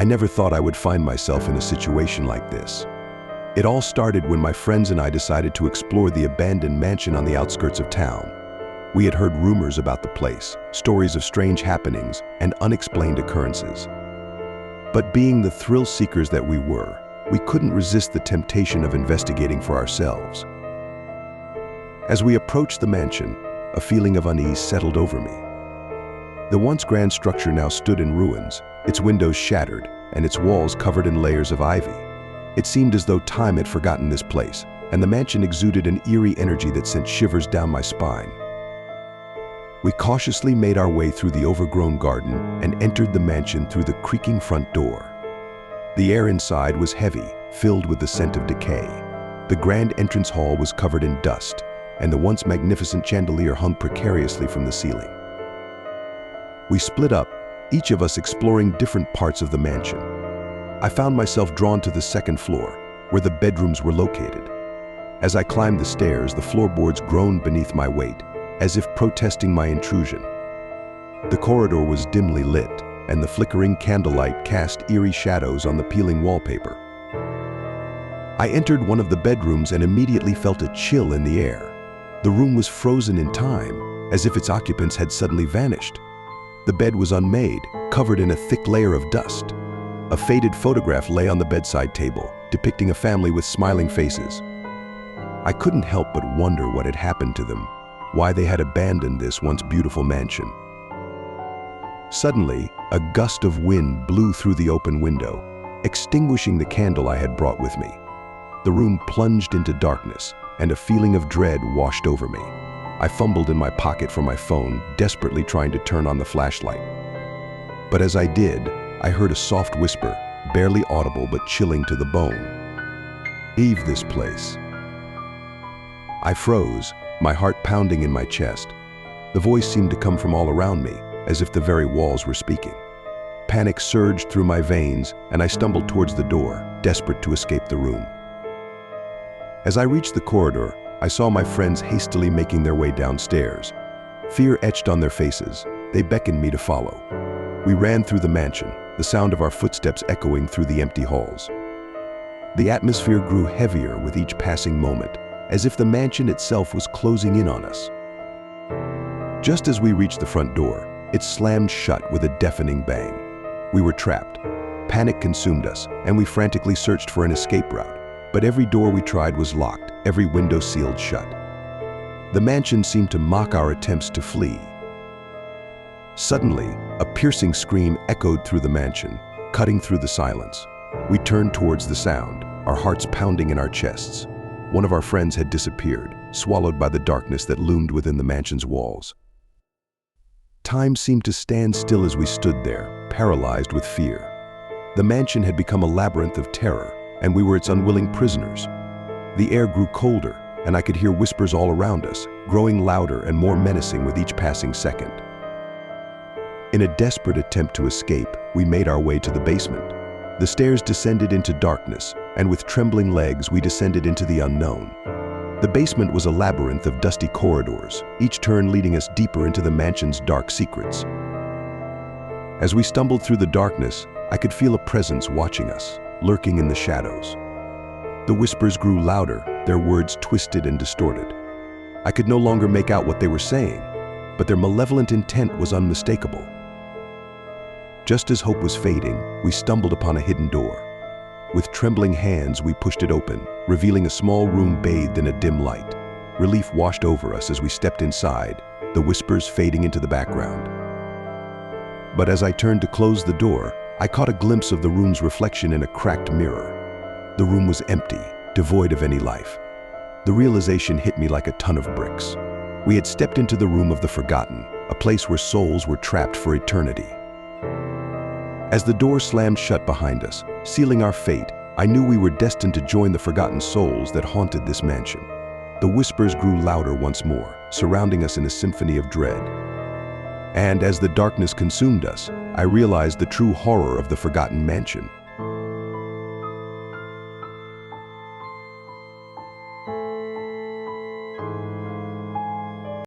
I never thought I would find myself in a situation like this. It all started when my friends and I decided to explore the abandoned mansion on the outskirts of town. We had heard rumors about the place, stories of strange happenings, and unexplained occurrences. But being the thrill seekers that we were, we couldn't resist the temptation of investigating for ourselves. As we approached the mansion, a feeling of unease settled over me. The once grand structure now stood in ruins, its windows shattered, and its walls covered in layers of ivy. It seemed as though time had forgotten this place, and the mansion exuded an eerie energy that sent shivers down my spine. We cautiously made our way through the overgrown garden and entered the mansion through the creaking front door. The air inside was heavy, filled with the scent of decay. The grand entrance hall was covered in dust, and the once magnificent chandelier hung precariously from the ceiling. We split up, each of us exploring different parts of the mansion. I found myself drawn to the second floor, where the bedrooms were located. As I climbed the stairs, the floorboards groaned beneath my weight, as if protesting my intrusion. The corridor was dimly lit, and the flickering candlelight cast eerie shadows on the peeling wallpaper. I entered one of the bedrooms and immediately felt a chill in the air. The room was frozen in time, as if its occupants had suddenly vanished. The bed was unmade, covered in a thick layer of dust. A faded photograph lay on the bedside table, depicting a family with smiling faces. I couldn't help but wonder what had happened to them, why they had abandoned this once beautiful mansion. Suddenly, a gust of wind blew through the open window, extinguishing the candle I had brought with me. The room plunged into darkness, and a feeling of dread washed over me. I fumbled in my pocket for my phone, desperately trying to turn on the flashlight. But as I did, I heard a soft whisper, barely audible but chilling to the bone. "Leave this place." I froze, my heart pounding in my chest. The voice seemed to come from all around me, as if the very walls were speaking. Panic surged through my veins, and I stumbled towards the door, desperate to escape the room. As I reached the corridor, I saw my friends hastily making their way downstairs. Fear etched on their faces. They beckoned me to follow. We ran through the mansion, the sound of our footsteps echoing through the empty halls. The atmosphere grew heavier with each passing moment, as if the mansion itself was closing in on us. Just as we reached the front door, it slammed shut with a deafening bang. We were trapped. Panic consumed us, and we frantically searched for an escape route. But every door we tried was locked, every window sealed shut. The mansion seemed to mock our attempts to flee. Suddenly, a piercing scream echoed through the mansion, cutting through the silence. We turned towards the sound, our hearts pounding in our chests. One of our friends had disappeared, swallowed by the darkness that loomed within the mansion's walls. Time seemed to stand still as we stood there, paralyzed with fear. The mansion had become a labyrinth of terror, and we were its unwilling prisoners. The air grew colder, and I could hear whispers all around us, growing louder and more menacing with each passing second. In a desperate attempt to escape, we made our way to the basement. The stairs descended into darkness, and with trembling legs, we descended into the unknown. The basement was a labyrinth of dusty corridors, each turn leading us deeper into the mansion's dark secrets. As we stumbled through the darkness, I could feel a presence watching us, lurking in the shadows. The whispers grew louder, their words twisted and distorted. I could no longer make out what they were saying, but their malevolent intent was unmistakable. Just as hope was fading, we stumbled upon a hidden door. With trembling hands, we pushed it open, revealing a small room bathed in a dim light. Relief washed over us as we stepped inside, the whispers fading into the background. But as I turned to close the door, I caught a glimpse of the room's reflection in a cracked mirror. The room was empty, devoid of any life. The realization hit me like a ton of bricks. We had stepped into the room of the forgotten, a place where souls were trapped for eternity. As the door slammed shut behind us, sealing our fate, I knew we were destined to join the forgotten souls that haunted this mansion. The whispers grew louder once more, surrounding us in a symphony of dread. And as the darkness consumed us, I realized the true horror of the forgotten mansion.